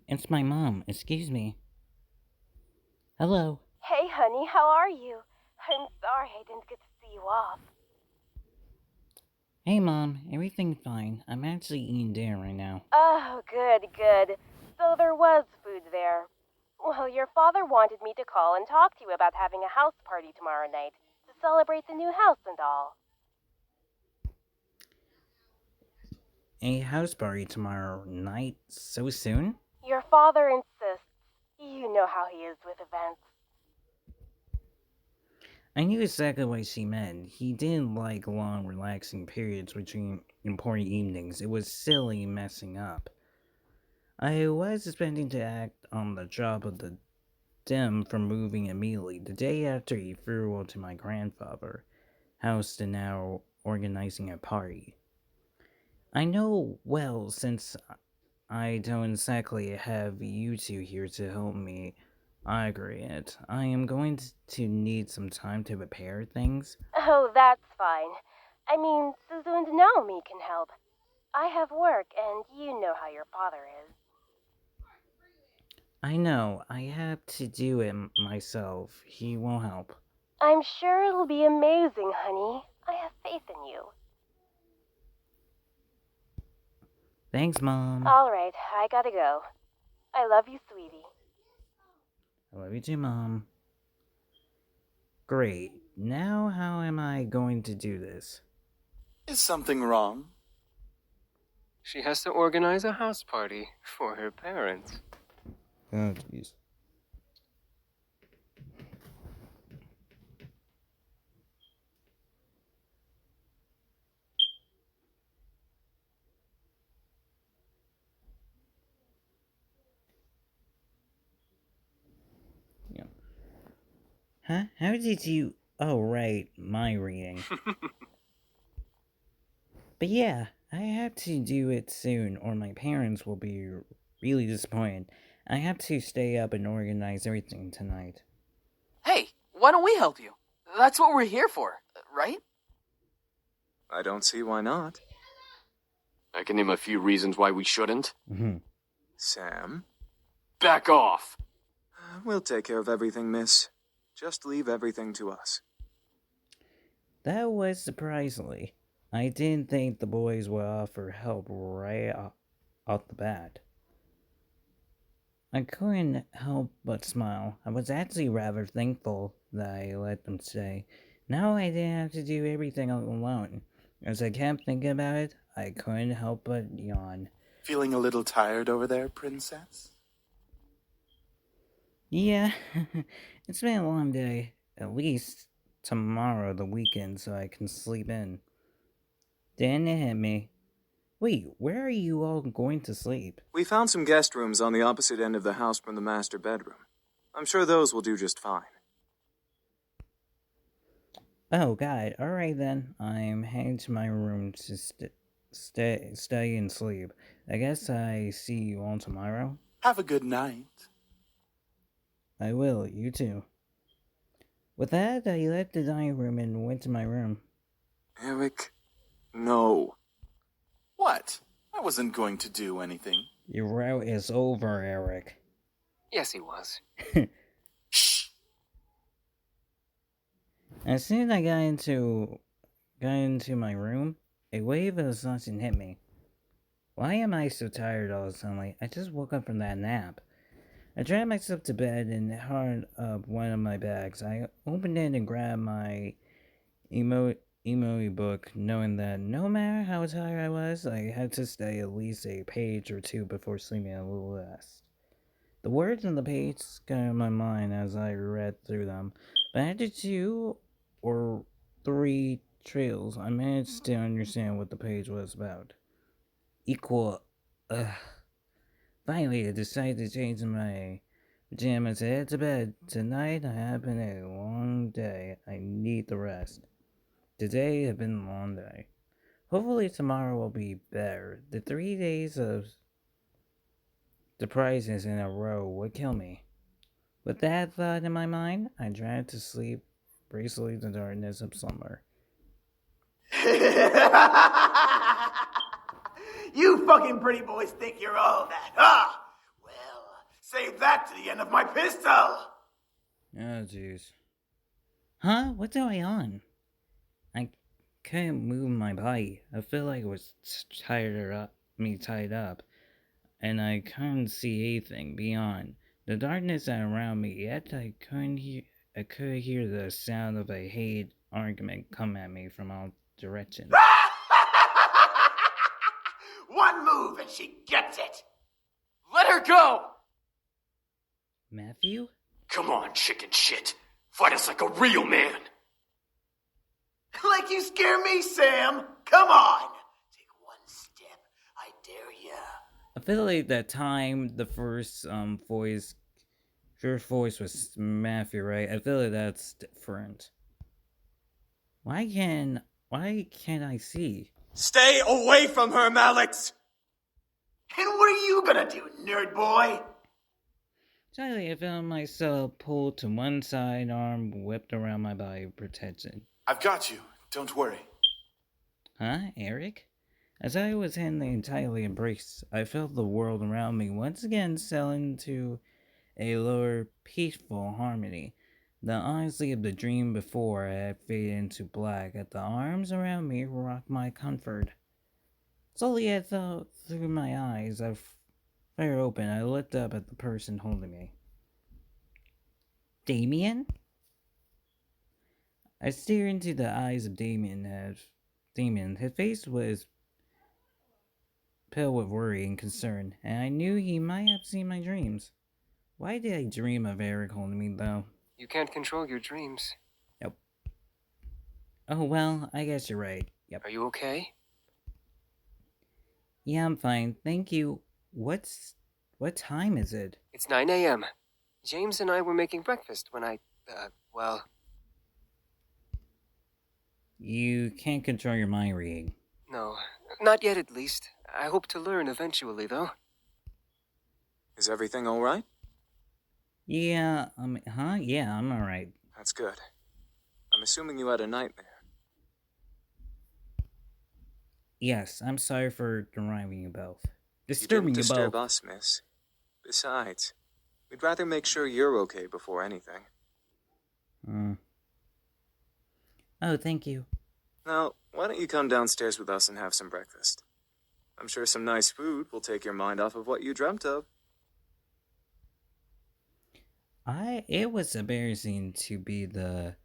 It's my mom. Excuse me. Hello. Hey, honey, how are you? I'm sorry I didn't get to see you off. Hey, Mom. Everything's fine. I'm actually eating dinner right now. Oh, good. So there was food there. Well, your father wanted me to call and talk to you about having a house party tomorrow night to celebrate the new house and all. A house party tomorrow night? So soon? Your father insists. You know how he is with events. I knew exactly what she meant. He didn't like long, relaxing periods between important evenings. It was silly messing up. I was expecting to act on the job of the dim for moving immediately the day after he flew to my grandfather's house to now organizing a party. I know well since I don't exactly have you two here to help me agree it. I am going to need some time to prepare things. Oh, that's fine. I mean, Suzu and Naomi can help. I have work, and you know how your father is. I know, I have to do it myself. He won't help. I'm sure it'll be amazing, honey. I have faith in you. Thanks, Mom. All right, I gotta go. I love you, sweetie. I love you too, Mom. Great. Now, how am I going to do this? Is something wrong? She has to organize a house party for her parents. Oh, jeez. Yeah. Huh? How did you. Oh, right, my reading. But yeah, I have to do it soon, or my parents will be really disappointed. I have to stay up and organize everything tonight. Hey, why don't we help you? That's what we're here for, right? I don't see why not. I can name a few reasons why we shouldn't. Sam? Back off! We'll take care of everything, miss. Just leave everything to us. That was surprisingly. I didn't think the boys would offer help right off the bat. I couldn't help but smile. I was actually rather thankful that I let them stay. Now I didn't have to do everything alone. As I kept thinking about it, I couldn't help but yawn. Feeling a little tired over there, princess? Yeah, it's been a long day. At least tomorrow, the weekend, so I can sleep in. Then it hit me. Wait, where are you all going to sleep? We found some guest rooms on the opposite end of the house from the master bedroom. I'm sure those will do just fine. Oh, God. Alright then. I'm heading to my room to stay and sleep. I guess I see you all tomorrow. Have a good night. I will, you too. With that, I left the dining room and went to my room. Eric, no. What? I wasn't going to do anything. Your route is over, Eric. Yes, he was. Shh! As soon as I got into my room, a wave of exhaustion hit me. Why am I so tired all of a sudden? I just woke up from that nap. I dragged myself to bed and held up one of my bags. I opened it and grabbed my emoji book, knowing that no matter how tired I was, I had to stay at least a page or two before sleeping a little less. The words on the page scattered my mind as I read through them, but after two or three trails, I managed to understand what the page was about. Equal. Ugh. Finally, I decided to change my pajamas and head to bed. Tonight has been a long day. I need the rest. Today has been a long day. Hopefully tomorrow will be better. The 3 days of surprises in a row would kill me. With that thought in my mind, I tried to sleep, bracely the darkness of slumber. You fucking pretty boys think you're all that, huh? the end of my pistol! Oh, jeez. Huh? What's going on? I couldn't move my body. I feel like it was tied up, and I couldn't see anything beyond the darkness around me. Yet I could hear the sound of a hated argument come at me from all directions. One move and she gets it! Let her go! Matthew? Come on, chicken shit. Fight us like a real man. Like you scare me, Sam! Come on! Take one step, I dare ya. I feel like that time the first voice was Matthew, right? I feel like that's different. Why can't I see? Stay away from her, Malix! And what are you gonna do, nerd boy? Suddenly I found myself pulled to one side, arm whipped around my body, protection. I've got you. Don't worry. Huh, Eric? As I was handling tightly embraced, I felt the world around me once again settle into a lower, peaceful harmony. The honesty of the dream before had faded into black, as the arms around me rocked my comfort. Slowly, I thought through my eyes, fire open, I looked up at the person holding me. Damien? I stared into the eyes of Damien. His face was pale with worry and concern, and I knew he might have seen my dreams. Why did I dream of Eric holding me, though? You can't control your dreams. Yep. Oh, well, I guess you're right. Yep. Are you okay? Yeah, I'm fine. Thank you. What time is it? It's 9 a.m. James and I were making breakfast when well... You can't control your mind reading. No, not yet at least. I hope to learn eventually, though. Is everything alright? Yeah, Yeah, I'm alright. That's good. I'm assuming you had a nightmare. Yes, I'm sorry for disturbing you both. You didn't disturb us, miss. Besides, we'd rather make sure you're okay before anything. Oh, thank you. Now, why don't you come downstairs with us and have some breakfast? I'm sure some nice food will take your mind off of what you dreamt of. It was embarrassing to be the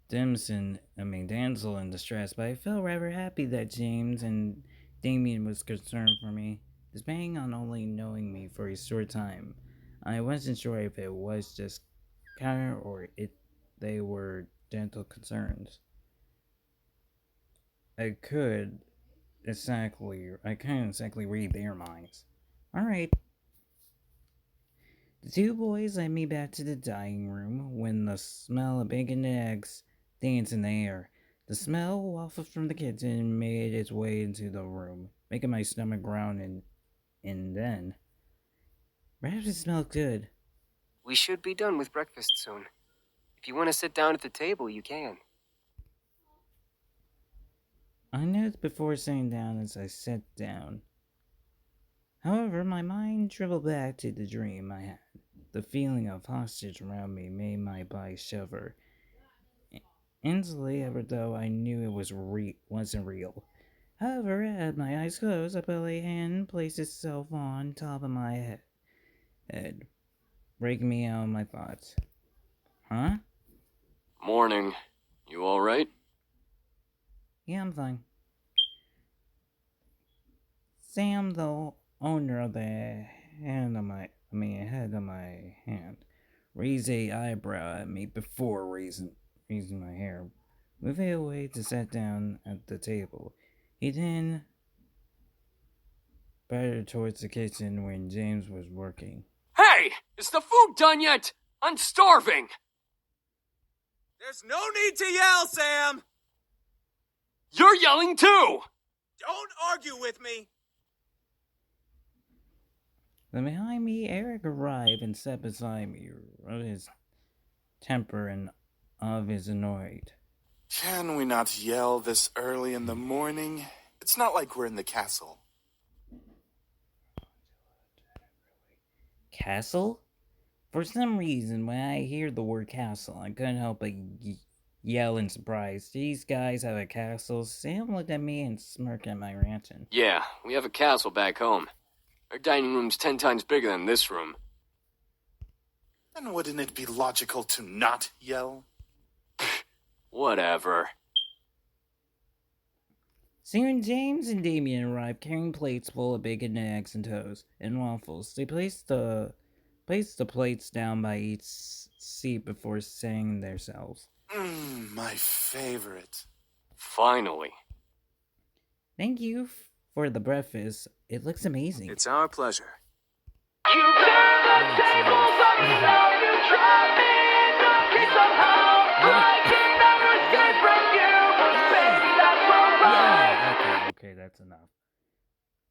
damsel in distress, but I felt rather happy that James and Damien was concerned for me, despite on only knowing me for a short time. I wasn't sure if it was just care or if they were gentle concerns. I couldn't exactly read their minds. Alright. The two boys led me back to the dining room when the smell of bacon and eggs danced in the air. The smell wafted from the kitchen and made its way into the room, making my stomach ground and then... Perhaps it smelled good. We should be done with breakfast soon. If you want to sit down at the table, you can. I noticed before sitting down as I sat down. However, my mind dribbled back to the dream I had. The feeling of hostage around me made my body shiver. Instantly, ever though I knew it wasn't real. However, as my eyes closed, I felt a hand place itself on top of my head, breaking me out of my thoughts. Huh? Morning. You alright? Yeah, I'm fine. Sam, the owner of the head of my hand, raised a eyebrow at me before raising my hair. Moving away to sit down at the table. He then battered towards the kitchen when James was working. Hey! Is the food done yet? I'm starving! There's no need to yell, Sam! You're yelling too! Don't argue with me! Then behind me, Eric arrived and sat beside me, of his temper and of his annoyed. Can we not yell this early in the morning? It's not like we're in the castle. Castle? For some reason, when I hear the word castle, I couldn't help but yell in surprise. These guys have a castle. Sam looked at me and smirked at my ranting. Yeah, we have a castle back home. Our dining room's 10 times bigger than this room. Then wouldn't it be logical to not yell? Whatever. Soon James and Damien arrived carrying plates full of bacon, eggs, and toast, and waffles. They placed the plates down by each seat before saying themselves. My favorite. Finally. Thank you for the breakfast. It looks amazing. It's our pleasure. You turn the tables on yourself, you drive me nuts somehow. I can never escape from you, but baby, that's alright. Okay, that's enough.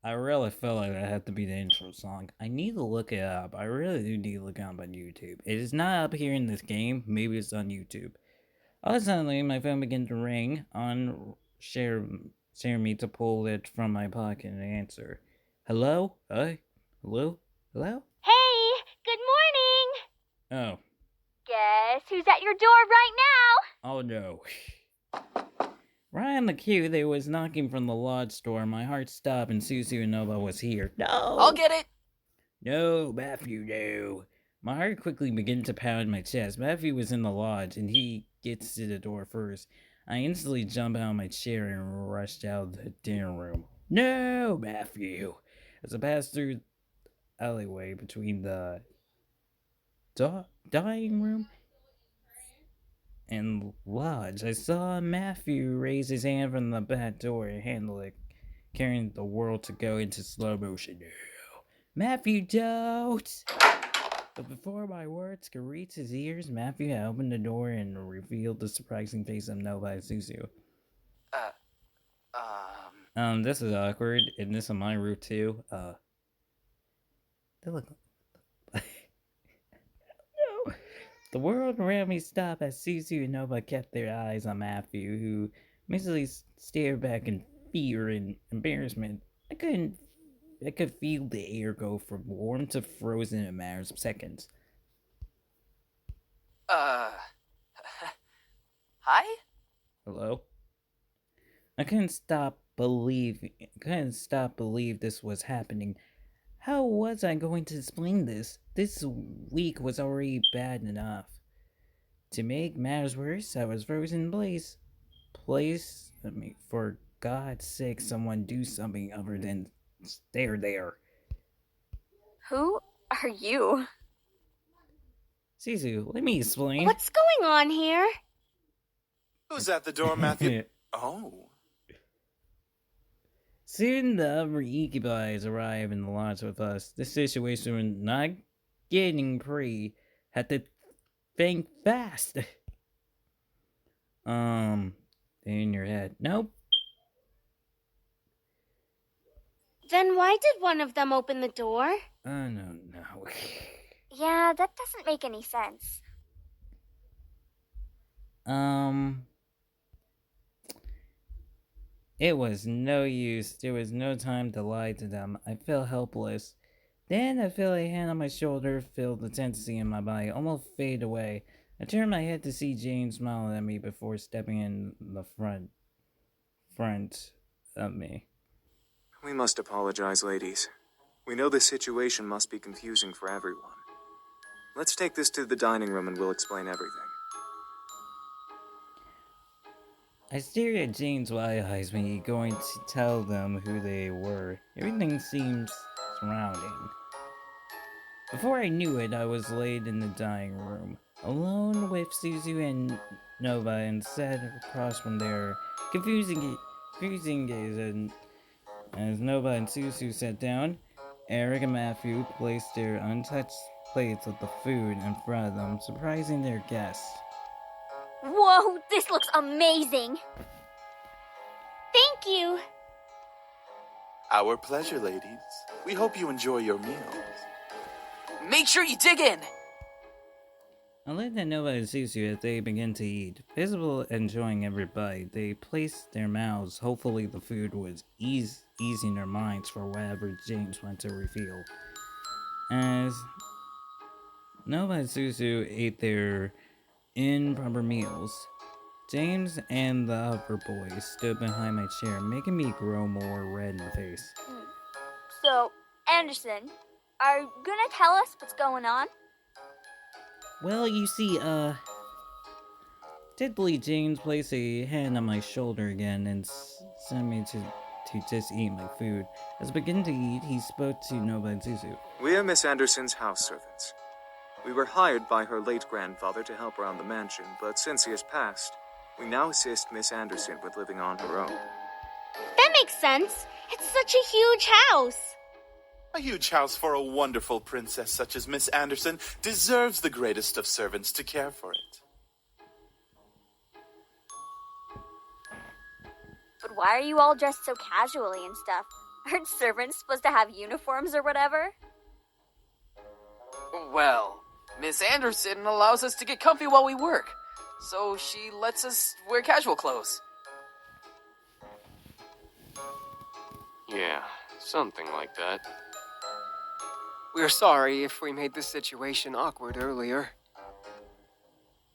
I really feel like that had to be the intro song. I need to look it up. I really do need to look it up on YouTube. It is not up here in this game. Maybe it's on YouTube. All of a sudden, my phone began to ring on share me to pull it from my pocket and answer. Hello? Hello? Hello? Hey, good morning! Oh. Guess who's at your door right now? Oh no. Right on the cue, they was knocking from the lodge door. My heart stopped and Susu and Nova was here. No! I'll get it. No, Matthew, no. My heart quickly began to pound in my chest. Matthew was in the lodge, and he gets to the door first. I instantly jumped out of my chair and rushed out of the dinner room. No, Matthew! As I passed through the alleyway between the dining room and lodge, I saw Matthew raise his hand from the back door and handle it, carrying the world to go into slow motion. No. Matthew, don't! But before my words could reach his ears, Matthew had opened the door and revealed the surprising face of Nova and Suzu. This is awkward, and this is my route too. They look. No. The world around me stopped as Suzu and Nova kept their eyes on Matthew, who mentally stared back in fear and embarrassment. I could feel the air go from warm to frozen in a matter of seconds. Hi? Hello? I couldn't stop believe this was happening. How was I going to explain this? This week was already bad enough. To make matters worse, I was frozen in place. For God's sake, someone do something other than stare there. Who are you? Sisu, let me explain. What's going on here? Who's at the door, Matthew? Oh. Soon the other Ikebais arrive in the lodge with us. This situation was not getting pretty. Had to think fast. In your head. Nope. Then why did one of them open the door? No. Yeah, that doesn't make any sense. It was no use. There was no time to lie to them. I felt helpless. Then I felt a hand on my shoulder, felt the tensency in my body almost fade away. I turned my head to see Jane smiling at me before stepping in the front of me. We must apologize, ladies. We know the situation must be confusing for everyone. Let's take this to the dining room and we'll explain everything. I stared at Jane's wide eyes when he going to tell them who they were. Everything seems surrounding. Before I knew it, I was laid in the dining room, alone with Suzu and Nova, and sat across from there, confusing gaze. As Nova and Suzu sat down, Eric and Matthew placed their untouched plates with the food in front of them, surprising their guests. Whoa, this looks amazing! Thank you! Our pleasure, ladies. We hope you enjoy your meals. Make sure you dig in! I looked at Nova and Suzu as they began to eat. Visible enjoying every bite, they placed their mouths. Hopefully the food was easing their minds for whatever James wanted to reveal. As Nova and Suzu ate their improper meals. James and the other boys stood behind my chair, making me grow more red in the face. So, Anderson, are you gonna tell us what's going on? Well, you see, Diddly James placed a hand on my shoulder again and sent me to just eat my food. As I began to eat, he spoke to Nova and Suzu. We are Miss Anderson's house servants. We were hired by her late grandfather to help around the mansion, but since he has passed, we now assist Miss Anderson with living on her own. That makes sense. It's such a huge house. A huge house for a wonderful princess such as Miss Anderson deserves the greatest of servants to care for it. But why are you all dressed so casually and stuff? Aren't servants supposed to have uniforms or whatever? Well, Miss Anderson allows us to get comfy while we work, so she lets us wear casual clothes. Yeah, something like that. We're sorry if we made the situation awkward earlier.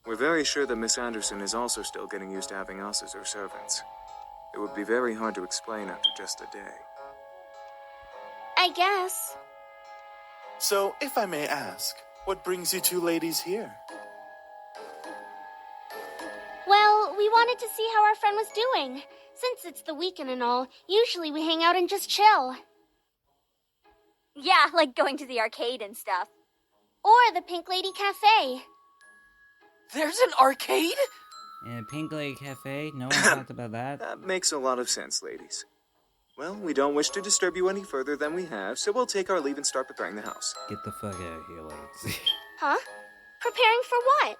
We're very sure that Miss Anderson is also still getting used to having us as her servants. It would be very hard to explain after just a day. I guess. So, if I may ask, what brings you two ladies here? Well, we wanted to see how our friend was doing. Since it's the weekend and all, usually we hang out and just chill. Yeah, like going to the arcade and stuff. Or the Pink Lady Cafe. There's an arcade? And Pink Lake Cafe? No one talked about that? That makes a lot of sense, ladies. Well, we don't wish to disturb you any further than we have, so we'll take our leave and start preparing the house. Get the fuck out of here, ladies. Huh? Preparing for what?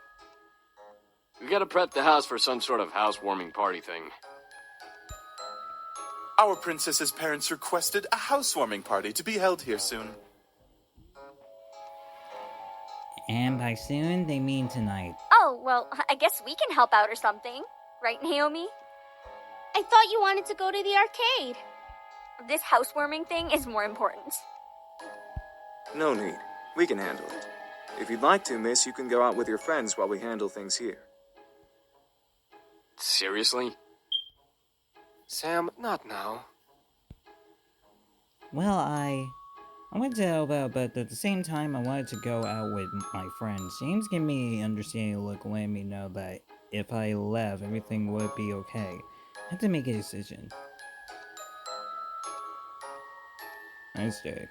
We gotta prep the house for some sort of housewarming party thing. Our princess's parents requested a housewarming party to be held here soon. And by soon, they mean tonight. Oh, well, I guess we can help out or something. Right, Naomi? I thought you wanted to go to the arcade. This housewarming thing is more important. No need. We can handle it. If you'd like to, miss, you can go out with your friends while we handle things here. Seriously? Sam, not now. Well, I wanted to help out, but at the same time, I wanted to go out with my friends. James gave me an understanding look, letting me know that if I left, everything would be okay. I had to make a decision. Nice day.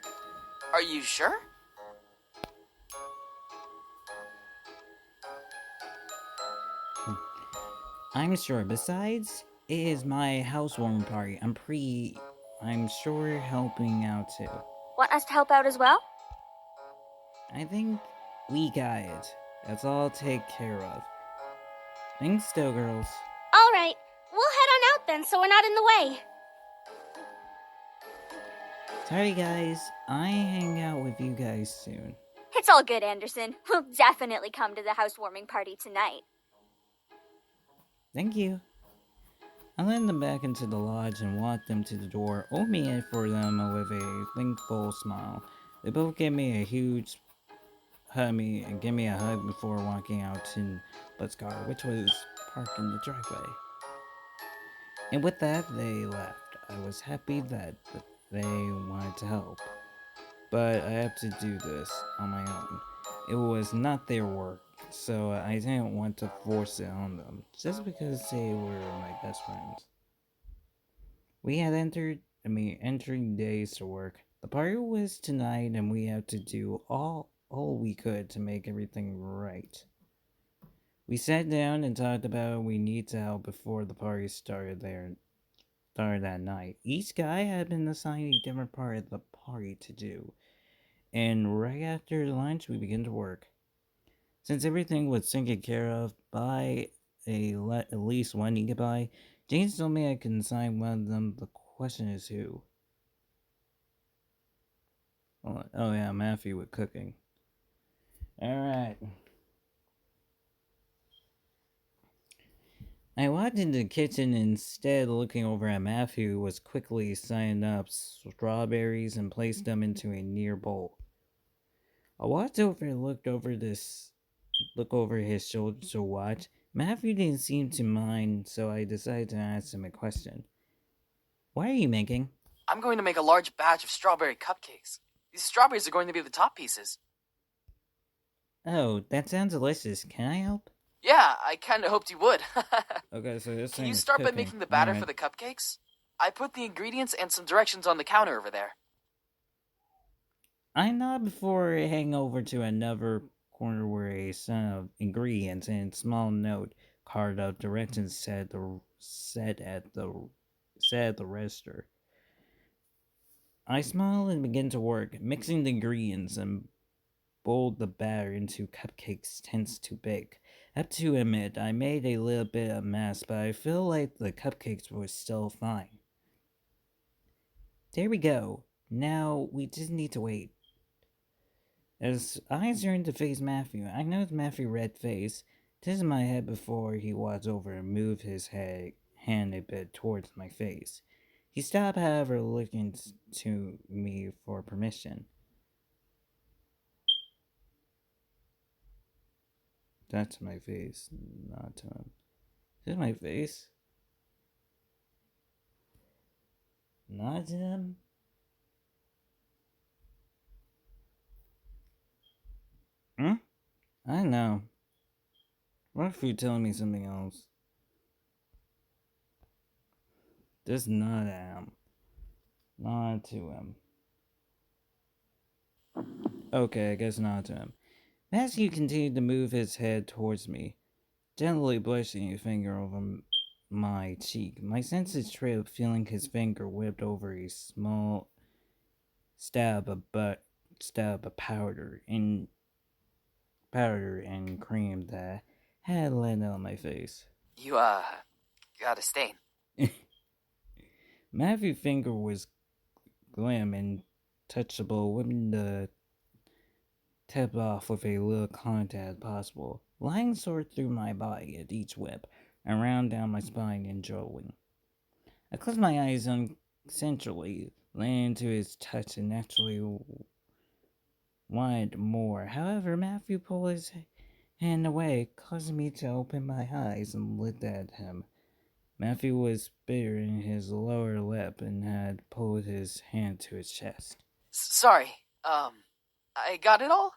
Are you sure? I'm sure. Besides, it is my housewarming party. I'm sure helping out too. Want us to help out as well? I think we got it. That's all I'll take care of. Thanks, still, girls. All right, we'll head on out then so we're not in the way. Sorry, guys. I hang out with you guys soon. It's all good, Anderson. We'll definitely come to the housewarming party tonight. Thank you. I led them back into the lodge and walked them to the door, opening it for them with a thankful smile. They both gave me a huge hug and gave me a hug before walking out to Bud's car, which was parked in the driveway. And with that, they left. I was happy that they wanted to help, but I have to do this on my own. It was not their work, so I didn't want to force it on them, just because they were my best friends. We had entering days to work. The party was tonight, and we had to do all we could to make everything right. We sat down and talked about we need to help before the party started that night. Each guy had been assigned a different part of the party to do, and right after lunch, we began to work. Since everything was taken care of by at least one Ikabai, James told me I can assign one of them. The question is who? Oh yeah, Matthew with cooking. Alright. I walked into the kitchen and instead looking over at Matthew was quickly signing up strawberries and placed them into a near bowl. I walked over and look over his shoulder to watch. Matthew didn't seem to mind, so I decided to ask him a question. What are you making? I'm going to make a large batch of strawberry cupcakes. These strawberries are going to be the top pieces. Oh, that sounds delicious. Can I help? Yeah, I kinda hoped you would. Okay, so this Can thing you is start by cooking. making the batter Alright. for the cupcakes? I put the ingredients and some directions on the counter over there. I nod before heading over to another corner where a set of ingredients and small note card of directions set at the register. I smile and begin to work, mixing the ingredients and boiled the batter into cupcakes tends to bake. I have to admit, I made a little bit of mess, but I feel like the cupcakes were still fine. There we go. Now we just need to wait. As I turned to face Matthew, I noticed Matthew's red face. Tilted my head before he walked over and moved his hand a bit towards my face. He stopped, however, looking to me for permission. That's my face, not to him. Is this my face? Not to him? Hmm? I don't know. What if you're telling me something else? Just not at him. Not to him. Okay, I guess not to him. Matthew continued to move his head towards me, gently brushing a finger over my cheek. My senses trailed, feeling his finger whipped over a small stab of powder and cream that had landed on my face. You got a stain. Matthew's finger was glim and touchable, whipping the tip off with a little contact possible. Lines soared through my body at each whip, and round down my spine and jolting. I closed my eyes unconsensually, leaning into his touch and naturally wanted more. However, Matthew pulled his hand away, causing me to open my eyes and look at him. Matthew was bitter in his lower lip and had pulled his hand to his chest. Sorry, I got it all?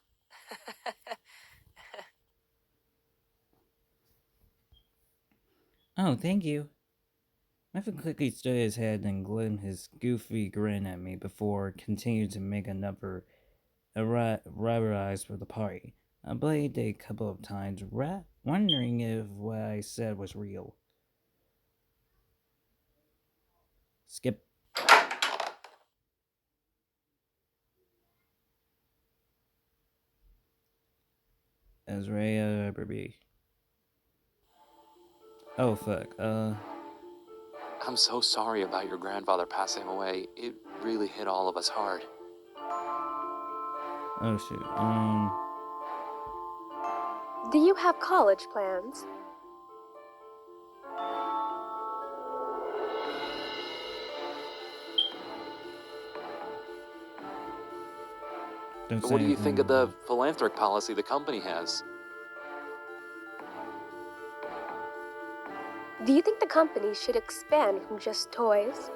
Oh, thank you. Matthew quickly stood his head and glimpsed his goofy grin at me before continuing to make another rubber for the party. I blinked a couple of times, wondering if what I said was real. Skip. Azrea Berby. Oh fuck. I'm so sorry about your grandfather passing away. It really hit all of us hard. Oh shoot. Do you have college plans? What do you think of the philanthropic policy the company has? Do you think the company should expand from just toys?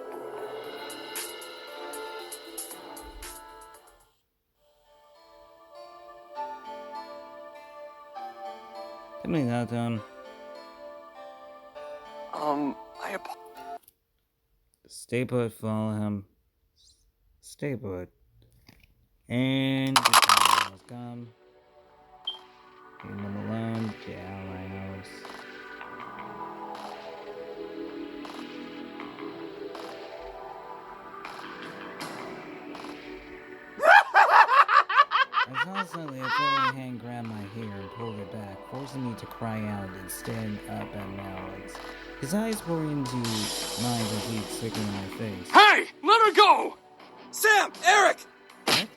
Tell me that, I apologize. Stay put, follow him. Stay put. And the time has come. Leave him alone. Get out of my house. I saw suddenly a friendly hand grab my hair and pulled it back, forcing me to cry out and stand up at Alex. His eyes poured into mine as he sticking in my face. Hey! Let her go! Sam! Eric! What?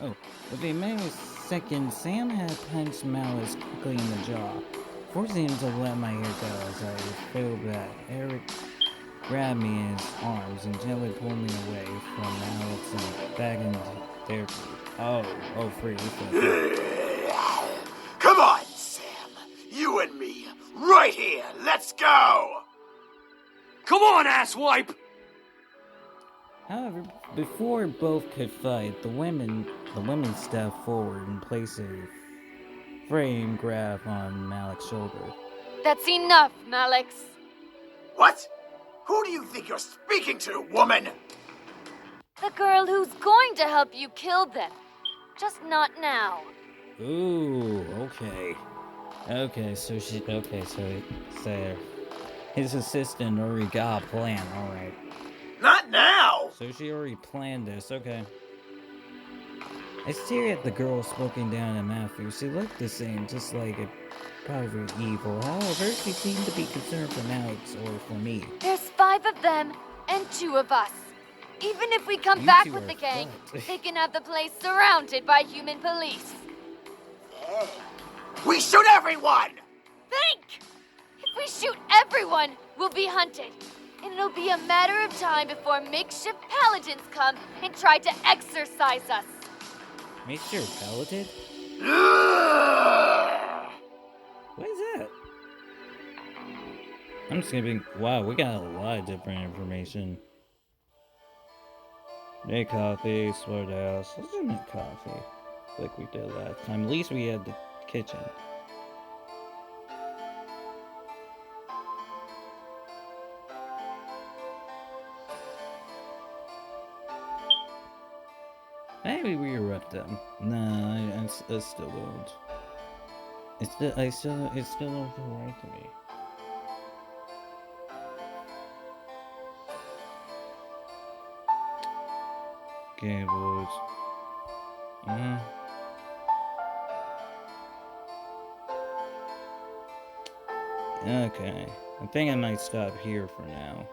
Oh, with a matter of seconds, Sam had punched Malice quickly in the jaw, forcing him to let my hair go as I fell back. Eric grabbed me in his arms and gently pulled me away from Alex and back into their group. Oh, free. Come on, Sam. You and me, right here. Let's go. Come on, asswipe! However, before both could fight, the women stepped forward and placed a frame grab on Malik's shoulder. That's enough, Malix. What? Who do you think you're speaking to, woman? The girl who's going to help you kill them. Just not now. Ooh, okay. So his assistant already got a plan, alright. Not now! So she already planned this, okay. I stared at the girl smoking down at Matthew. She looked the same, just like a probably evil. However, she seemed to be concerned for Alex or for me. There's 5 of them and 2 of us. Even if we come You back two with are the gang, fucked. they can have the place surrounded by human police. We shoot everyone! Think! If we shoot everyone, we'll be hunted. And it'll be a matter of time before makeshift paladins come and try to exorcise us. Makeshift paladin? What is that? I'm skipping. Wow, we got a lot of different information. Make coffee, slow down. Let's just make coffee. Like we did last time. At least we had the kitchen. Maybe we erupt them. No, I still don't. It still don't feel right to me. Okay, boys. Okay. I think I might stop here for now.